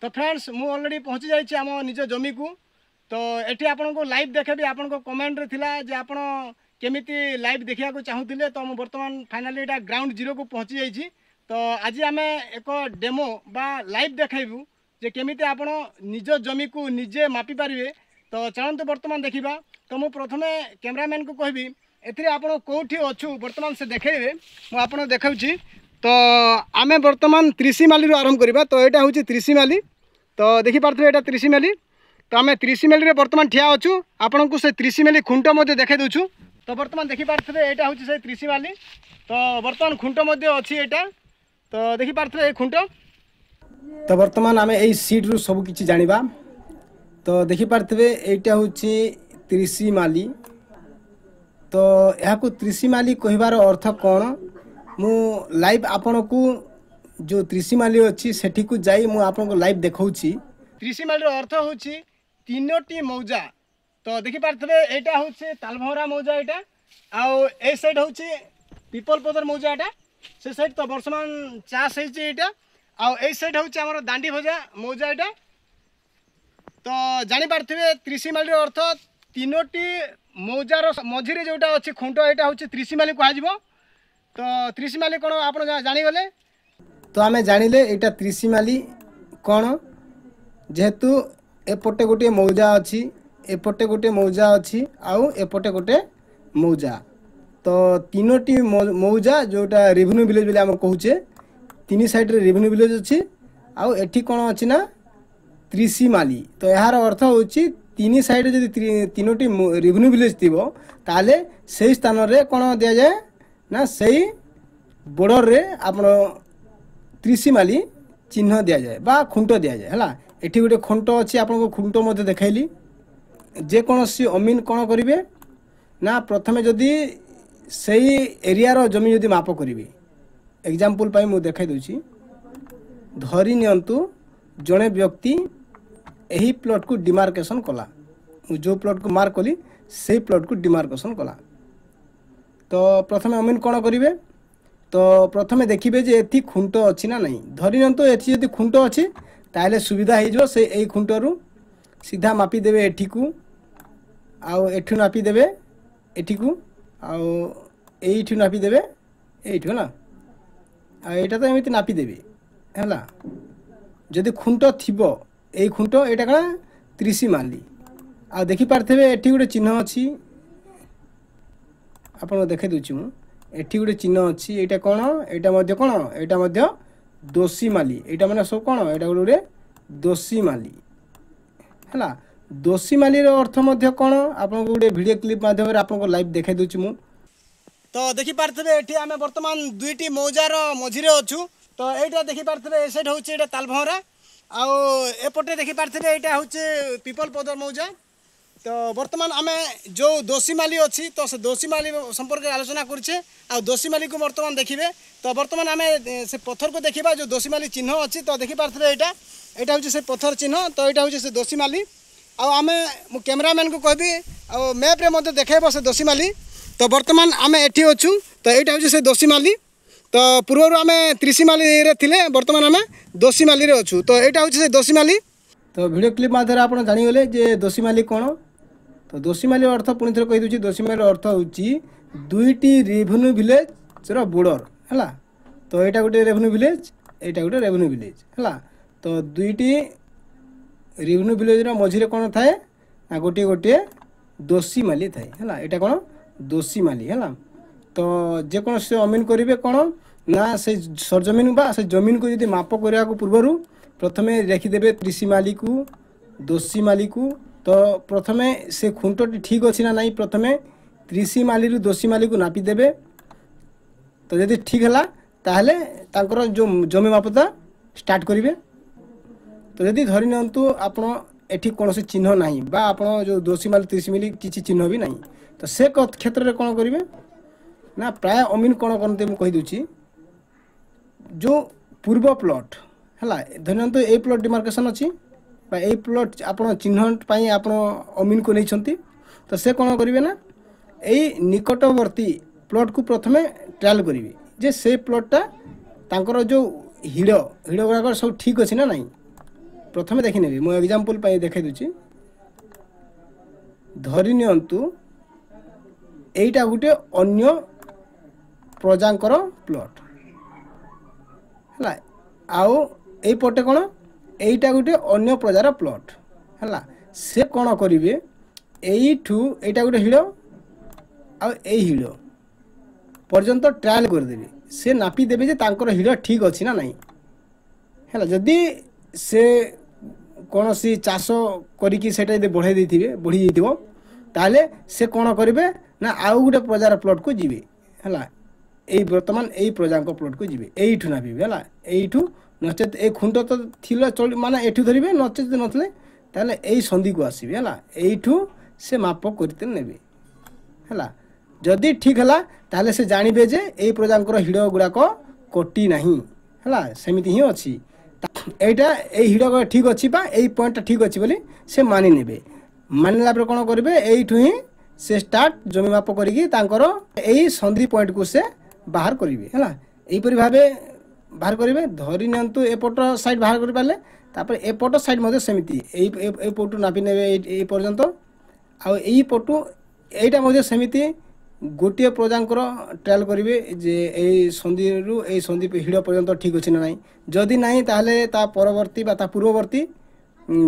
तो फ्रेंड्स मु ऑलरेडी पहुँची जाइए आम निज जमी को। तो ये आपन को लाइव देखेबी आपन को कमेंट रे थिला जे आपन केमिति लाइव देखिया को चाहूतिले। तो मु वर्तमान फाइनली एटा ग्राउंड जीरो को पहुँची जाइए। तो आज आम एक डेमो बा लाइव देखेबू जे केमिति आपन निज जमी को निजे मापी पारिबे। तो चलते वर्तमान देखा। तो मु प्रथमे कैमरामैन को कहबी एथिरे आपन कोठी अछु वर्तमान से देखेबे मु आपन देखाउची। तो आमे वर्तमान त्रिशिमाली रो आरंभ करबा। तो एटा होची त्रिशिमाली। तो देखि पारथबे एटा त्रिशिमाली। तो आमे त्रिशिमाली रे वर्तमान ठिया अछु आपन को से त्रिशिमाली खुंट मध्ये देखाइ दोछु। तो वर्तमान देखि पारथबे एटा होची से त्रिशिमाली। तो वर्तमान खुंट मध्ये अछि एटा। तो देखि पारथबे ए खुंट। तो वर्तमान आमे एई सीट रु सब किछि जानिबा। तो देखि पारथबे एटा होची त्रिशिमाली। तो यहाँ को त्रिशिमाली कहबार अर्थ कौन मु लाइव आपन को जो त्रिशिमाली अच्छी सेठी को जाई मु आपन को लाइव देखाउची। त्रिशिमाली अर्थ होची तीनोटी मौजा। तो देखि पारथबे एटा होची तालभौरा मौजा एटा आउ ए साइड होची पीपल पदर मौजा एटा से साइड। तो वर्तमान चाष होची एटा आउ ए साइड होची हमर दांडी भजा मौजा एटा। तो जानि पारथबे त्रिशिमाली अर्थ तीनोटी मौजार मझिरे जोटा अच्छी खुंट एटा होची त्रिशिमाली कहा जिवो। तो त्रिशिमाली कोन आपण जानि गले। तो आमे जानिले एटा त्रिशिमाली कोन जेहेतु एपटे गोटे मौजा अछि एपटे गोटे मौजा अछि आउ एपटे गोटे मौजा। तो तीनोटी मौजा जोटा रेवेन्यू विलेज बोले हम कहूचे तीन साइड रे रेवेन्यू विलेज अछि आउ एठी कोन अछि ना त्रिशिमाली। तो यार अर्थ होची तीन साइड जदि तीनोटी रेवेन्यू विलेज थिबो ताले सेही स्थान रे कोन दिया जाय ना सेही बॉर्डर रे आपण त्रिशिमाली चिन्ह दिया जाए बा खुंट दिया जाए हला। एठी गोटे खुंट अछि आपन को खुंट मध्ये देखाइली। जे कोनोसी अमीन कोन करिवे ना प्रथमे जदि सेही एरिया रो जमी जदि माप करिवे एग्जांपल पई मु देखाइ दोछि। धरि नियंतु जणे व्यक्ति एही प्लॉट को डिमार्केशन कला जो प्लॉट को मार्क कली से प्लॉट को डिमार्केशन कला। तो प्रथमे अमीन कोन करिवे तो प्रथमे देखिबे जे एथि खुंट अछि ना नहीं। धरि नियंतु एथि जदि खुंट अछि ताले सुविधा हे जो से एई खुंटरू सीधा मापी देबे एठी को आउ एठु नापी देबे एठी को आउ एइठु नापी देबे एइठु ना आ एटा तो एमिति नापी देबे हला। जदि खुंट थिबो एई खुंट एटा कना त्रिशिमाली। आ देखि पारथबे एठी गोटे चिन्ह अछि आपन देखै दोछि मु एठी गोटे चिन्ह अछि एटा कोन एटा मध्य कोन एटा मध्य दोषीमाली। एटा माने सब कोन एटा गोटे दोषीमाली हला। दोषीमाली रो अर्थ मध्य कोन आपन गोटे वीडियो क्लिप माध्यम रे आपन को लाइव देखै दोछि मु। तो देखि पारथबे एठी आमे वर्तमान दुईटी मौजार मझिरे अछु। तो एटा देखि पारथबे ए साइड होची एटा तालभौरा आउ एपटे देखि पारथबे एटा होची पीपल पदर मौजा। तो वर्तमान आमे जो दोषीमाली अच्छी तो से दोषीमाली संपर्क आलोचना करछे आ दोषीमाली को वर्तमान देखिबे। तो वर्तमान आमे से पत्थर को देखिबा जो दोषीमाली चिन्ह अच्छी। तो देखि पारथबे एटा एटा होची से पत्थर चिन्ह। तो एटा होची से दोषीमाली आ आमे मु कैमरामैन को कहबी आ मैप रे मध्ये देखाइबो से दोषीमाली। तो वर्तमान आमे एठी अछु। तो एटा होची से दोषीमाली। तो पूर्व आमे त्रिशिमाली रे थिले वर्तमान आमे दोषीमाली रे अछु। तो एटा होची से दोषीमाली। तो वीडियो क्लिप माध्यम रे आपण जानि गेले जे दोषीमाली कोन। तो दोषीमाली अर्थ पुणी थर कहि दोछि। दोषीमाली अर्थ होची दुईटी रेवेन्यू विलेज रो बॉर्डर हला। तो एटा गोटे रेवेन्यू विलेज एटा गोटे रेवेन्यू विलेज हला। तो दुईटी रेवेन्यू विलेज रो मझिरे कोन थाए ना गोटे गोटे दोषीमाली थाए हला। एटा कोन दोषीमाली हला। तो जे कोन से अमीन करिवे कोन ना से सरजमीन बा से जमीन को यदि माप करिया को पूर्वरु प्रथमे लिखि देबे त्रिशिमाली को दोषीमाली को। तो प्रथमे से खुंटटी ठीक अछि ना नहीं प्रथमे त्रिशिमाली रु दोषीमाली को नापी देबे। तो यदि ठीक हला ताहले तांकर जो जमी मापता स्टार्ट करिवे। तो यदि धरि नंतु आपण एठी कोनोसी चिन्ह नाही बा आपण जो दोषीमाली त्रिशिमाली किछि चिन्ह भी नाही तो से क्षेत्र रे कोन करिवे ना प्राय अमीन कोन करते मु कहि दोछि। जो पूर्व प्लॉट हला धरनंतु ए प्लॉट डिमार्केशन अछि बा ए प्लॉट आपण चिन्ह पई आपण अमीन को नै छंती। तो से कोन करिवे ना ए निकटवर्ती प्लॉट को प्रथमे ट्रायल करिवे जे से प्लॉटटा तांकर जो हिड़ हिड़ गुड़ाक सब ठीक अच्छे ना नहीं प्रथमे देखि नेबी मो एग्जांपल पई देखाइ दुची धरि नियंतु एटा गुटे अन्य प्रजांकर प्लॉट हला आउ एई पटे कोन एटा गुटे अन्य प्रजार प्लॉट हला से कोन करिवे एइठू एटा गुटे हिडो आ एई हिडो पर्यंत ट्रायल कर देबे से नापी देबे जे तांकर हिडो ठीक अछि ना नाही हला जदी से कोनोसी चाष करिकी सेटा जदी बढ़ाई देथिबे बढ़ी जइतिबो ताले से कोन करिवे ना आउ गुटे प्रजार प्लॉट को जिवे हला एई वर्तमान एई प्रजांक प्लॉट को जिवे एइठू नापिबे हला एइठू नचेत ए खुंट तो थिला चोली माने एठू धरिबे नचेत नथले ताले एई संधि को आसीबे हला एइठू से माप करते नेबे हला जदी ठीक हला ताले से जानिबे जे एई प्रजांकर हिडो गुडाक कोटी नाही हला सेमिति ही अछि एटा एई हिडो ठीक अछि बा एई पॉइंट ठीक अछि बोली से मानि नेबे मानला पर कोन करबे एइठू ही से स्टार्ट जमी माप करिकी तांकर एई संधि पॉइंट को से बाहर करिवे हला एई परि भाबे बाहर करिवे धरि नियंतु एपट साइड बाहर करि पाले तापर एपट साइड मध्ये सेमिति एई पटु नापि नेबे एई पर्यंत आ एई पटु एइटा मध्ये सेमिति गोटे प्रजांकर ट्रायल करिवे जे एई संधि रु एई संधि हिडो पर्यंत ठीक अछि ना नाही जदी नाही ताहले ता परवर्ती बा ता पूर्ववर्ती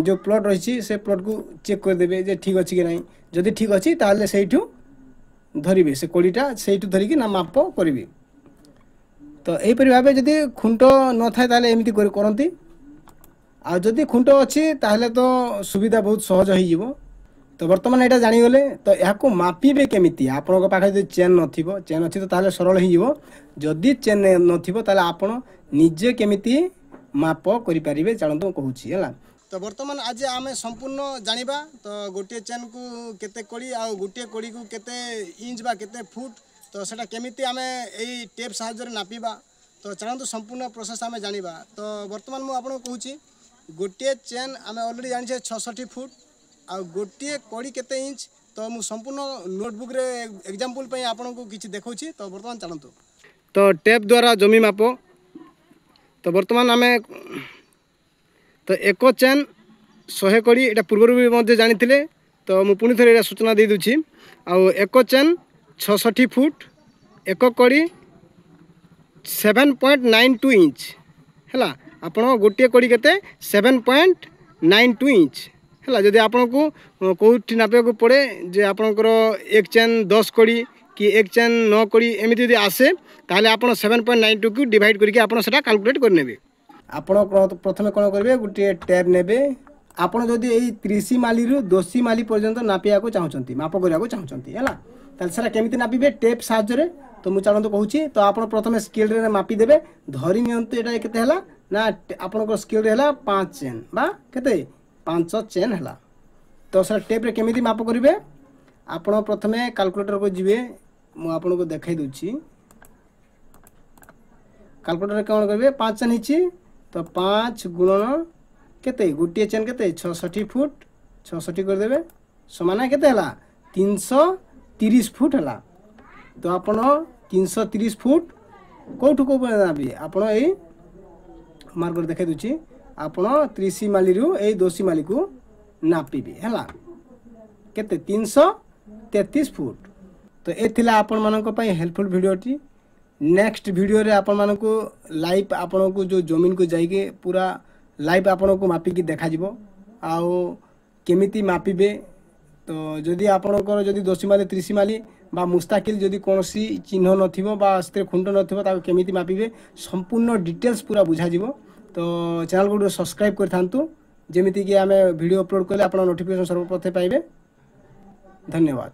जो प्लॉट रही से प्लॉट को चेक कर देबे जे ठीक अछि कि नाही जदी ठीक अछि ताहले सेइठू धरिबे से कोडीटा सेइठू धरिकी ना माप करिवे तो एई परि भाबे जदी खुंट न थाय ताहले एमिति करंती आ जदी खुंट अछि ताहले तो सुविधा बहुत सहज होई जिवो तो वर्तमान एटा जानि गले तो याको मापिबे केमिति आपन को पाखे जदी चेन नथिबो चेन अछि तो ताहले सरल होई जिवो जदी चेन नथिबो ताहले आपन निजे केमिति माप करि परिबे चलंतु कहूची हला तो वर्तमान आज आमे संपूर्ण जानिबा तो गोटे चेन को केते कोडी आ गोटे कोडी को केते इंच बा केते फुट तो सेटा केमिति आमे एई टेप सहायता रे नापिबा तो चलंतु संपूर्ण प्रोसेस आमे जानिबा तो वर्तमान मु आपन कहूची गोटे चेन आमे ऑलरेडी जानि छे 66 फुट आ गोटे कोडी केते इंच तो मु संपूर्ण नोटबुक रे एग्जांपल पई आपन को किछि देखौची तो वर्तमान चलंतु तो टेप द्वारा जमी मापो तो वर्तमान आमे तो एक चेन 100 कोडी एटा पूर्व भी मध्ये जानिथिले तो मु पुनी थरे सूचना दे दुछि आ एक चेन 66 फुट एक कोडी 7.92 इंच हला आपण गोटे कोडी केते 7.92 इंच हला जदी आपण को कोठी नापे को पड़े जे आपनकर एक चेन 10 कोडी कि एक चेन 9 कोडी एमिति जदी आसे ताले आपण 7.92 को डिवाइड करके आपण सेटा कैलकुलेट कर नेबे आपण प्रथमे कोन करबे गुटे टैब नेबे आपण जदी एई 30 माली रु 200 माली पर्यंत नापिया को चाहउचंती माप करिया को चाहउचंती हला ताले सेटा केमिति नापिबे टेप साहाय्य रे तो मु चालंतो कहूची तो आपण प्रथमे स्केल रे मापी देबे धरि नियंतु एटा केते हला ना आपण को स्केल रे हला 5 चेन बा केते 5 चेन हला तो सर टेप रे केमिति माप करिवे आपण प्रथमे कैलकुलेटर को जिवे मु आपण को देखाई दुची कैलकुलेटर रे कोन करबे 5 चेन हिची तो 5 गुणन केते गुटिए चेन केते 66 फुट 66 कर देबे समान केते हला 330 फुट हला तो आपण 330 फुट कोठु को नाबी आपण एई मार्कर देखाई दुची आपण 30 माली रु एई 200 माली को नापीबे हला केते 333 फुट तो ए थिला आपण मानक पई हेल्पफुल वीडियोटी नेक्स्ट वीडियो रे आपण मानक लाइव आपण को जो जमीन को जाई के पूरा लाइव आपण को मापी की देखा जिवो आउ केमिति मापीबे तो जदि आपणकर जदि 200 माली 30 माली बा मुस्ताकिल जदि कोनोसी चिन्ह नथिबो बा स्थिर खुंट नथिबो ता केमिति मापीबे संपूर्ण डिटेल्स पूरा बुझा जिवो तो चैनल को सब्सक्राइब कर थांतु जेमिति कि आमे वीडियो अपलोड करले आपण नोटिफिकेशन सर्वप्रथम पाइबे धन्यवाद।